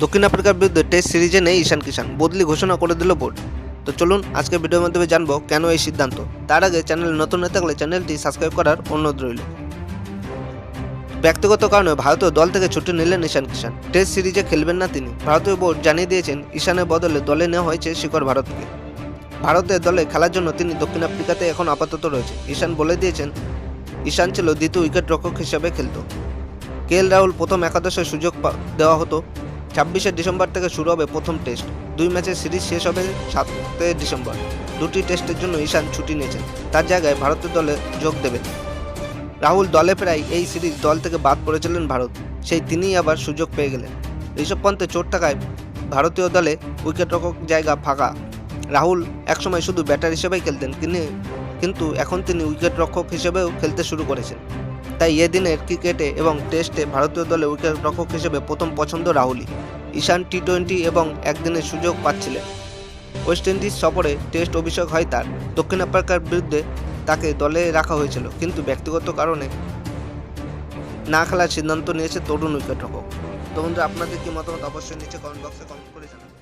দক্ষিণ আফ্রিকার বিরুদ্ধে টেস্ট সিরিজে নেই ঈশান কিষান, বদলি ঘোষণা করে দিল বোর্ড। তো চলুন আজকে ভিডিওর মাধ্যমে জানবো কেন এই সিদ্ধান্ত। তার আগে চ্যানেল নতুন হয়ে থাকলে চ্যানেলটি সাবস্ক্রাইব করার অনুরোধ রইল। ব্যক্তিগত কারণে ভারতীয় দল থেকে ছুটি নিলেন ঈশান কিষান। টেস্ট সিরিজে খেলবেন না তিনি। ভারতীয় বোর্ড জানিয়ে দিয়েছেন ঈশানের বদলে দলে নেওয়া হয়েছে শিখর ভারতকে। ভারতের দলে খেলার জন্য তিনি দক্ষিণ আফ্রিকাতে এখন আপাতত রয়েছে। ঈশান বলে দিয়েছেন ঈশান ছিল দ্বিতীয় উইকেট রক্ষক হিসেবে খেলত। রাহুল প্রথম একাদশের সুযোগ দেওয়া হতো। 26শে ডিসেম্বর থেকে শুরু হবে প্রথম টেস্ট। 2 ম্যাচের সিরিজ শেষ হবে 7 ডিসেম্বর। 2টি টেস্টের জন্য ঈশান ছুটি নিয়েছেন। তার জায়গায় ভারতের দলে যোগ দেবেন। রাহুল দলে ফেরায় এই সিরিজ দল থেকে বাদ পড়েছিলেন ভারত, সেই তিনিই আবার সুযোগ পেয়ে গেলেন। ঋষভ পন্থের চোট থাকায় ভারতীয় দলে উইকেটরক্ষক জায়গা ফাঁকা। রাহুল একসময় শুধু ব্যাটার হিসেবেই খেলতেন, কিন্তু এখন তিনি উইকেটরক্ষক হিসেবেও খেলতে শুরু করেছেন। তাই এদিনের ক্রিকেটে এবং টেস্টে ভারতীয় দলে উইকেটরক্ষক হিসেবে প্রথম পছন্দ রাহুলই। ঈশান টি-20 এবং একদিনের সুযোগ পাচ্ছিলেন। ওয়েস্ট ইন্ডিজ সফরে টেস্ট অভিষেক হয় তার। দক্ষিণ আফ্রিকার বিরুদ্ধে তাকে দলে রাখা হয়েছিল, কিন্তু ব্যক্তিগত কারণে না খেলার সিদ্ধান্ত নিয়েছে তরুণ উইকেটরক্ষক। তো বন্ধুরা, আপনাদের কি মতামত অবশ্যই নিচে কমেন্ট বক্সে কমেন্ট করে জানাবেন।